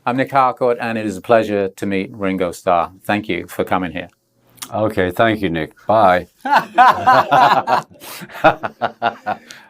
I'm Nick Harcourt, and it is a pleasure to meet Ringo Starr. Thank you for coming here. Okay, thank you, Nick. Bye.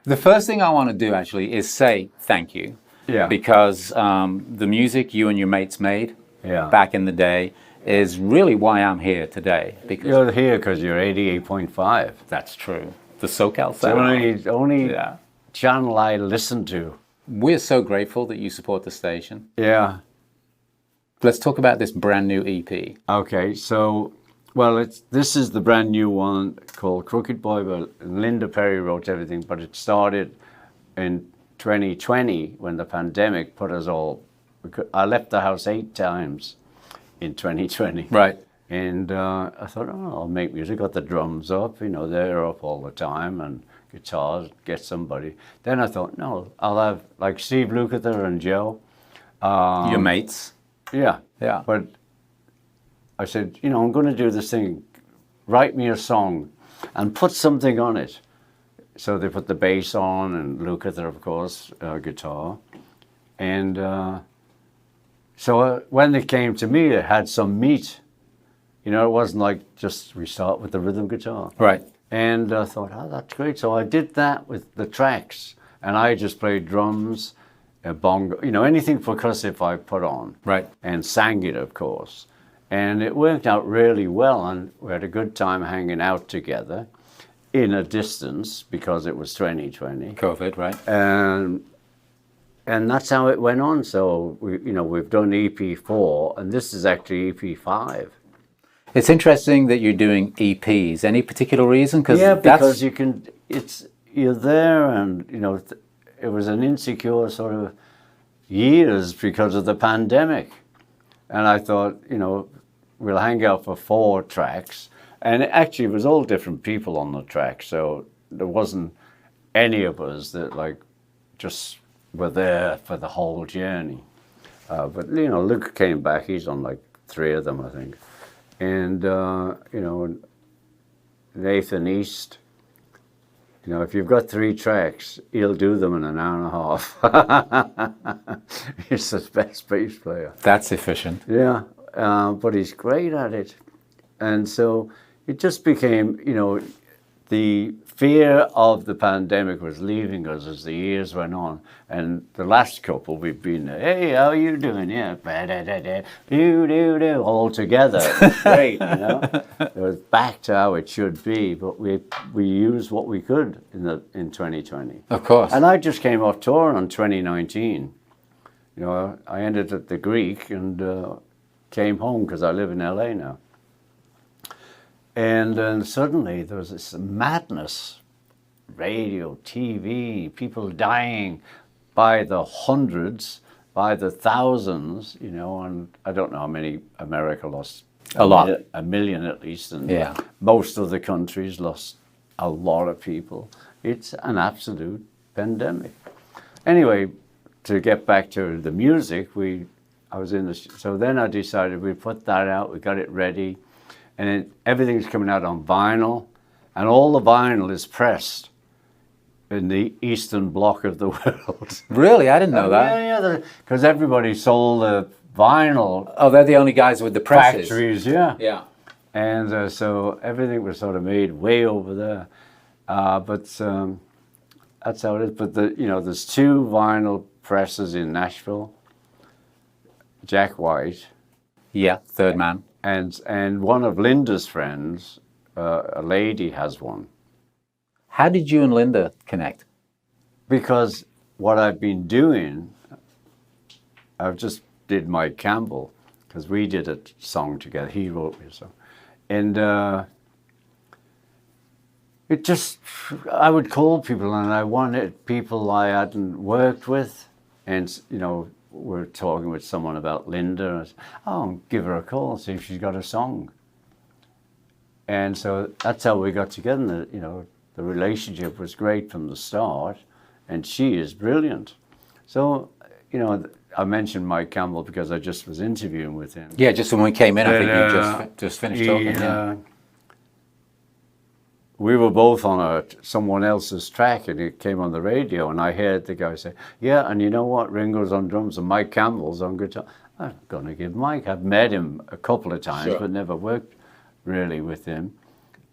The first thing I want to do, actually, is say thank you. Yeah. Because the music you and your mates made back in the day is really why I'm here today. Because you're here because you're 88.5. That's true. The SoCal It's the only channel I listen to. We're so grateful that you support the station. Yeah. Let's talk about this brand new EP. Okay, so, well, this is the brand new one called Crooked Boy. Well, Linda Perry wrote everything, but it started in 2020 when the pandemic put us all. I left the house 8 times in 2020. Right. And I thought, oh, I'll make music. Got the drums up, they're up all the time, and guitars, get somebody. Then I thought, no, I'll have like Steve Lukather and Joe. Your mates? Yeah. Yeah. But I said, I'm going to do this thing. Write me a song and put something on it. So they put the bass on, and Lukather, of course, guitar. And so when it came to me, it had some meat. It wasn't like just we start with the rhythm guitar. Right. And I thought, oh, that's great. So I did that with the tracks. And I just played drums, bongo, anything percussive I put on. Right. And sang it, of course. And it worked out really well. And we had a good time hanging out together in a distance because it was 2020. COVID, right. And that's how it went on. So, we've done EP4, and this is actually EP5. It's interesting that you're doing EPs. Any particular reason? Because you're there, and it was an insecure sort of years because of the pandemic, and I thought, we'll hang out for 4 tracks, and actually it was all different people on the track, so there wasn't any of us that just were there for the whole journey. But Luke came back. He's on 3 of them, I think. And, Nathan East, if you've got 3 tracks, he'll do them in an hour and a half. He's the best bass player. That's efficient. Yeah, but he's great at it. And so it just became, the fear of the pandemic was leaving us as the years went on. And the last couple, we've been, hey, how are you doing? Yeah, all together. It was great, It was back to how it should be, but we used what we could in 2020. Of course. And I just came off tour on 2019. I ended at the Greek and came home because I live in LA now. And then suddenly there was this madness, radio, TV, people dying by the hundreds, by the thousands, and I don't know how many. America lost a million at least, and most of the countries lost a lot of people. It's an absolute pandemic. Anyway, to get back to the music, so then I decided we'd put that out, we got it ready. And everything's coming out on vinyl, and all the vinyl is pressed in the Eastern Bloc of the world. Really? I didn't know that. Yeah, because everybody sold the vinyl. Oh, they're the only guys with the presses. Factories, yeah. Yeah. And so everything was sort of made way over there. But that's how it is. But there's 2 vinyl presses in Nashville. Jack White. Yeah, third man. And one of Linda's friends, a lady, has one. How did you and Linda connect? Because what I've been doing, I've just did Mike Campbell, because we did a song together. He wrote me a song. And I would call people, and I wanted people I hadn't worked with. And, we're talking with someone about Linda. I said, oh, give her a call, see if she's got a song. And so that's how we got together. And the relationship was great from the start, and she is brilliant. So, I mentioned Mike Campbell because I just was interviewing with him. Yeah, just when we came in, I think you just finished talking. we were both on someone else's track, and it came on the radio, and I heard the guy say, yeah, and you know what, Ringo's on drums and Mike Campbell's on guitar. I'm going to give Mike. I've met him a couple of times, but never worked really with him.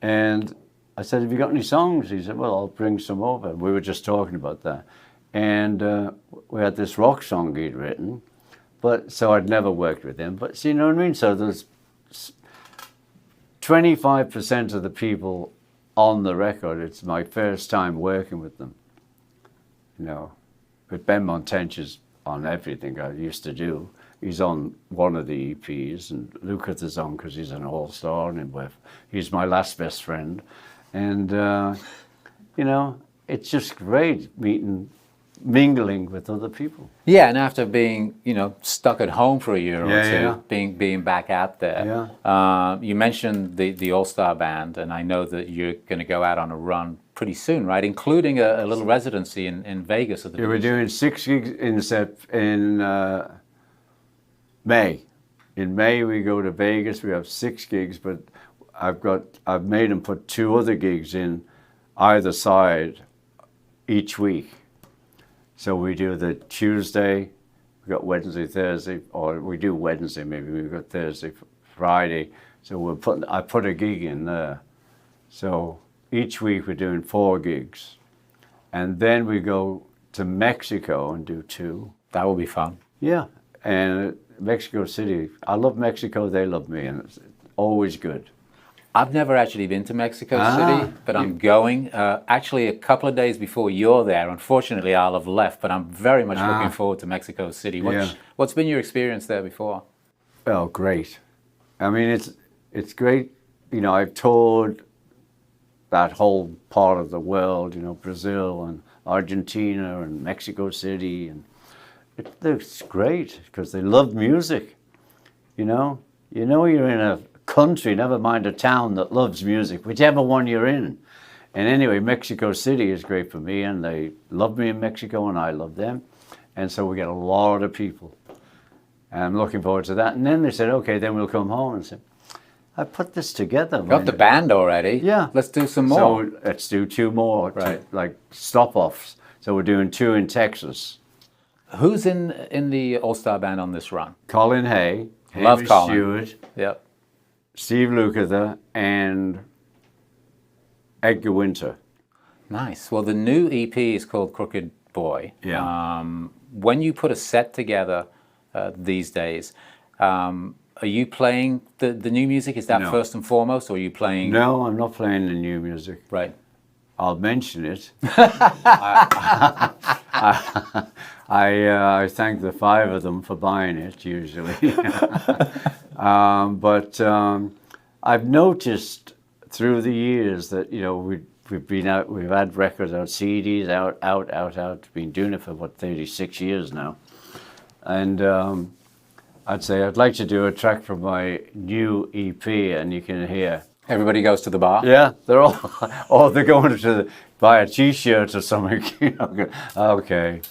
And I said, have you got any songs? He said, well, I'll bring some over. We were just talking about that. And we had this rock song he'd written, but so I'd never worked with him. But see, you know what I mean? So there's 25% of the people on the record, it's my first time working with them. You know, but Ben Montench is on everything I used to do. He's on one of the EPs, and Lucas is on because he's an all-star, and he's my last best friend. And, you know, it's just great mingling with other people. Yeah, and after being, you know, stuck at home for a year or two, being back out there. You mentioned the All-Star Band, and I know that you're going to go out on a run pretty soon, right? Including a little residency in Vegas at the beach. We're doing 6 gigs in May. In May we go to Vegas. We have 6 gigs, but I've made them put 2 other gigs in either side each week. So we do the Tuesday, we got Wednesday, Thursday, or we do Wednesday maybe, we've got Thursday, Friday. So I put a gig in there. So each week we're doing 4 gigs. And then we go to Mexico and do 2. That will be fun. Yeah, and Mexico City, I love Mexico, they love me, and it's always good. I've never actually been to Mexico City, but I'm going. Actually, a couple of days before you're there. Unfortunately, I'll have left, but I'm very much looking forward to Mexico City. What's been your experience there before? Oh, great. I mean, it's great. You know, I've toured that whole part of the world, you know, Brazil and Argentina and Mexico City, and it's great because they love music, you know. You know you're in a country, never mind a town, that loves music, whichever one you're in. And anyway, Mexico City is great for me, and they love me in Mexico, and I love them. And so we get a lot of people. And I'm looking forward to that. And then they said, okay, then we'll come home and say, I put this together. Got the band already. Yeah. Let's do some more. So let's do 2 more, right? Like stop-offs. So we're doing 2 in Texas. Who's in the All-Star Band on this run? Colin Hay. Love Colin. Stewart. Yep. Steve Lukather and Edgar Winter. Nice. Well, the new EP is called Crooked Boy. Yeah. When you put a set together these days, are you playing the new music? Is that first and foremost, or are you playing? No, I'm not playing the new music. Right. I'll mention it. I thank the 5 of them for buying it usually. But I've noticed through the years that, you know, we've been out, we've had records out, CDs out. Been doing it for 36 years now, and I'd say I'd like to do a track from my new EP, and you can hear. Everybody goes to the bar? Yeah, they're all they're going to buy a T-shirt or something. You know, okay,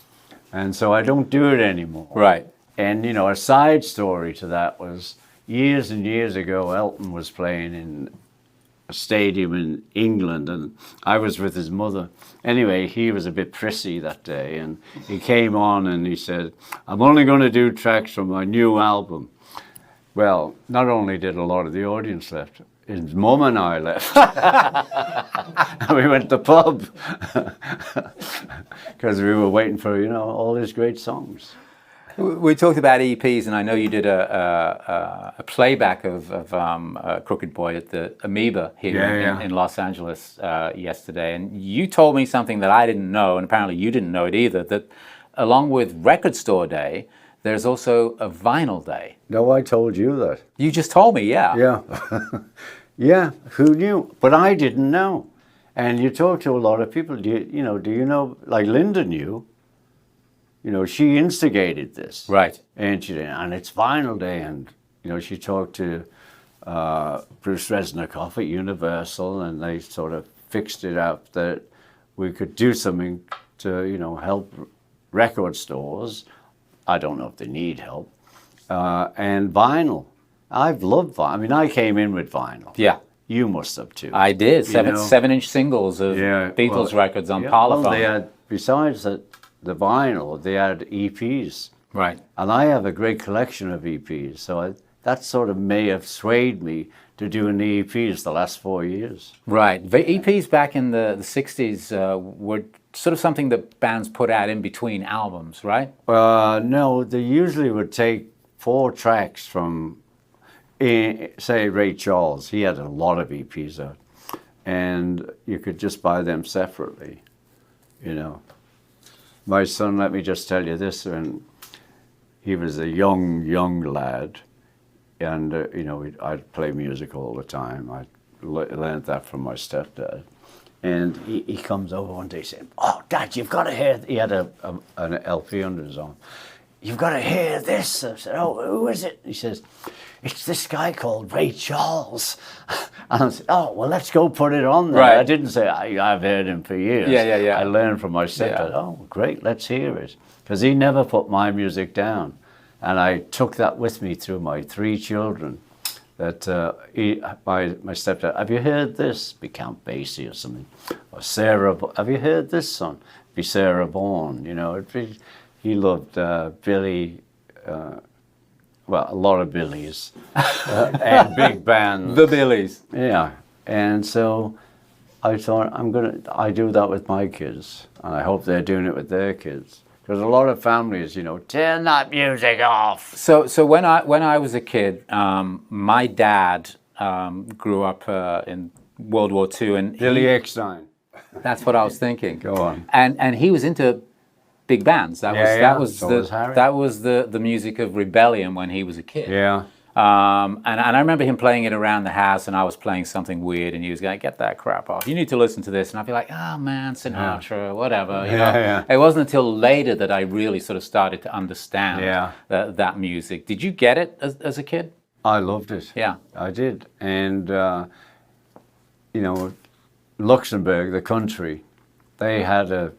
and so I don't do it anymore. Right. And you know, a side story to that was years and years ago, Elton was playing in a stadium in England, and I was with his mother. Anyway, he was a bit prissy that day, and he came on and he said, "I'm only going to do tracks from my new album." Well, not only did a lot of the audience left, his mum and I left. And we went to the pub because we were waiting for, you know, all his great songs. We talked about EPs, and I know you did a playback of Crooked Boy at the Amoeba here in Los Angeles yesterday. And you told me something that I didn't know, and apparently you didn't know it either, that along with Record Store Day, there's also a Vinyl Day. No, I told you that. You just told me, yeah. Yeah. Yeah, who knew? But I didn't know. And you talk to a lot of people, do you know, like Linda knew. You know, she instigated this. Right. And it's Vinyl Day, and, you know, she talked to Bruce Resnikoff at Universal, and they sort of fixed it up that we could do something to, you know, help record stores. I don't know if they need help. And vinyl. I've loved vinyl. I mean, I came in with vinyl. Yeah. You must have too. I did. You know? 7-inch singles of Beatles records on Parlophone. Well, they had, besides the vinyl, they had EPs. Right. And I have a great collection of EPs, so that sort of may have swayed me to doing the EPs the last 4 years. Right. The EPs back in the 60s were sort of something that bands put out in between albums, right? No, they usually would take 4 tracks from, say, Ray Charles. He had a lot of EPs out, and you could just buy them separately, you know. My son, let me just tell you this, when he was a young lad, and, you know, I'd play music all the time. I learned that from my stepdad. And he comes over one day saying, "Oh, Dad, you've got to hear..." He had an LP under his arm. "You've got to hear this." I said, "Oh, who is it?" He says, "It's this guy called Ray Charles." And I said, "Oh, well, let's go put it on there." Right. I didn't say, I've heard him for years. Yeah. I learned from my stepdad. Yeah. "Oh, great, let's hear it." Because he never put my music down. And I took that with me through my 3 children. That my stepdad, "Have you heard this?" Be Count Basie or something. Or Sarah, "Have you heard this song?" Be Sarah Vaughan, you know. He loved Billy, well, a lot of Billies, and big bands. The Billies. Yeah. And so I thought, I do that with my kids, and I hope they're doing it with their kids. Because a lot of families, you know, turn that music off. So when I was a kid, my dad grew up in World War II, and Billy Eckstein. That's what I was thinking. Go on. And he was into big bands. That was the music of rebellion when he was a kid. Yeah. And I remember him playing it around the house, and I was playing something weird, and he was going, "Get that crap off. You need to listen to this." And I'd be like, "Oh man, Sinatra, whatever." You know? Yeah. It wasn't until later that I really sort of started to understand that music. Did you get it as a kid? I loved it. Yeah. I did. And, you know, Luxembourg, the country, they had a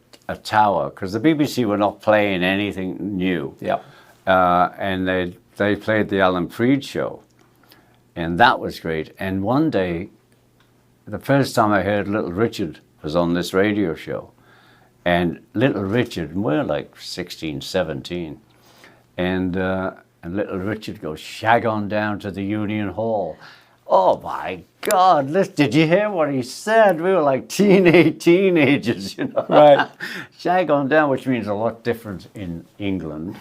tower, because the BBC were not playing anything new. Yeah. And they played the Alan Freed show, and that was great. And one day, the first time I heard Little Richard was on this radio show. And Little Richard, and we're like 16, 17, and Little Richard goes, "Shag on down to the Union Hall." Oh my God, did you hear what he said? We were like teenagers, you know. Right. Shag on down, which means a lot different in England.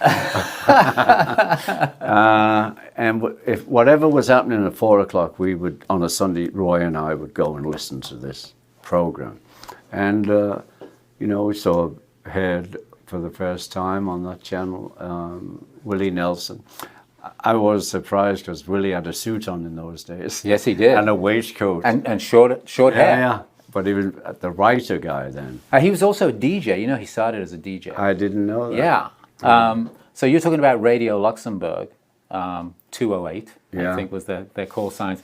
And if whatever was happening at 4 o'clock, we would, on a Sunday, Roy and I would go and listen to this program. And, you know, we heard for the first time on that channel, Willie Nelson. I was surprised because Willie had a suit on in those days. Yes, he did. And a waistcoat. And short hair. Yeah. But he was the writer guy then. He was also a DJ. You know, he started as a DJ. I didn't know that. Yeah. So you're talking about Radio Luxembourg, 208, yeah. I think was their call signs.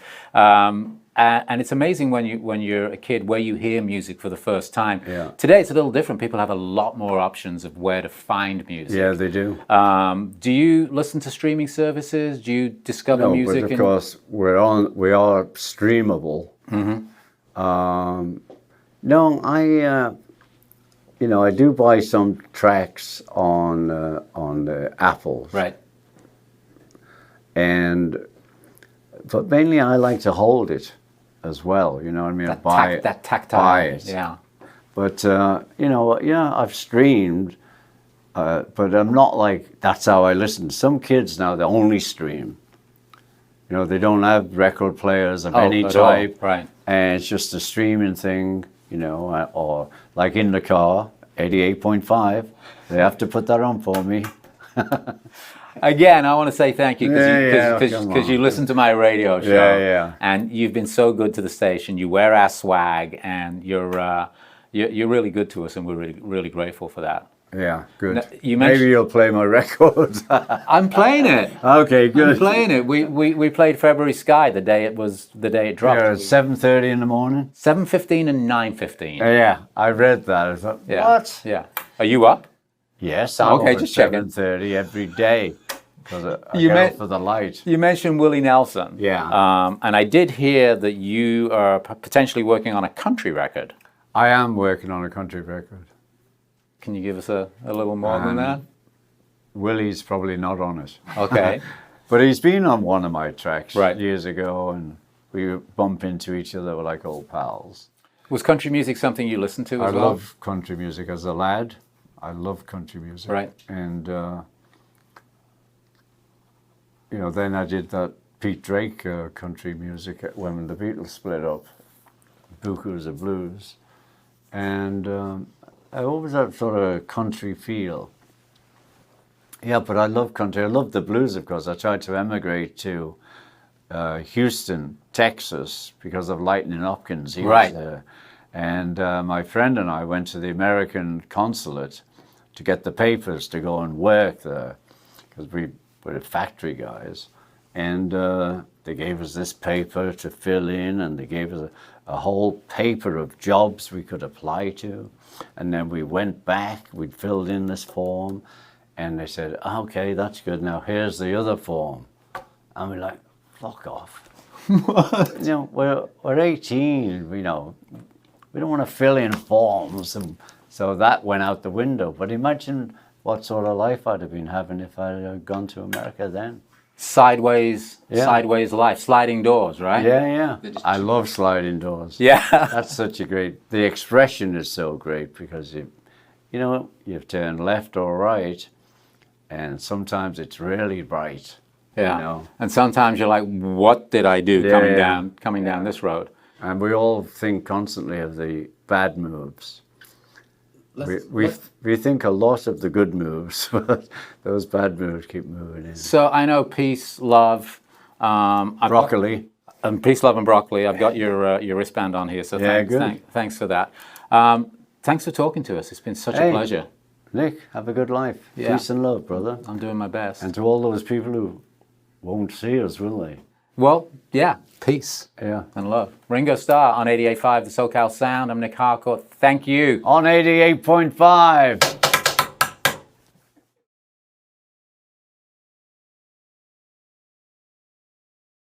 And it's amazing when you're a kid where you hear music for the first time. Yeah. Today it's a little different. People have a lot more options of where to find music. Yeah, they do. Do you listen to streaming services? Do you discover music? No, but of course we are streamable. Mm-hmm. No, you know, I do buy some tracks on the Apple. Right. But mainly I like to hold it as well, you know what I mean? That tactile. Buy it. Yeah. But, you know, yeah, I've streamed, but I'm not like, that's how I listen. Some kids now, they only stream. You know, they don't have record players of any type. Right. And it's just a streaming thing, you know, or like in the car, 88.5. They have to put that on for me. Again, I want to say thank you because you listen to my radio show, and you've been so good to the station. You wear our swag, and you're really good to us, and we're really grateful for that. Yeah, good. Now, maybe you'll play my record. I'm playing it. Okay, good. I'm playing it. We played February Sky the day it dropped. Yeah, 7:30 in the morning. 7:15 and 9:15. Yeah, I read that. I thought, what? Yeah. Are you up? Yes, I'm okay. up Just at checking. 7:30 every day. because I get up for the light. You mentioned Willie Nelson. Yeah. And I did hear that you are potentially working on a country record. I am working on a country record. Can you give us a little more than that? Willie's probably not on it. Okay. But he's been on one of my tracks Right. years ago, and we bump into each other. We're like old pals. Was country music something you listened to as well? I love country music as a lad. I love country music. Right. And, then I did that Pete Drake country music when the Beatles split up, Bukus of Blues. And I always had sort of country feel. Yeah, but I love country. I love the blues, of course. I tried to emigrate to Houston, Texas, because of Lightning Hopkins. He was there. And my friend and I went to the American consulate to get the papers to go and work there, because we were factory guys. And they gave us this paper to fill in, and they gave us a whole paper of jobs we could apply to. And then we went back, we'd filled in this form, and they said, okay, that's good, now here's the other form. And we're like, fuck off. What? We're 18, we don't want to fill in forms. And so that went out the window. But imagine what sort of life I'd have been having if I had gone to America then. Sideways life, sliding doors, right? Yeah. I love sliding doors. Yeah. That's such a great, the expression is so great because you've turned left or right, and sometimes it's really bright. Yeah. And sometimes you're like, what did I do coming down this road? And we all think constantly of the bad moves. We think a lot of the good moves, but those bad moves keep moving in. So I know peace, love, broccoli. Peace, love, and broccoli. I've got your wristband on here, so thanks for that. Thanks for talking to us. It's been such a pleasure. Nick, have a good life. Yeah. Peace and love, brother. I'm doing my best. And to all those people who won't see us, will they? Well, yeah, peace and love. Ringo Starr on 88.5, the SoCal Sound. I'm Nick Harcourt. Thank you. On 88.5.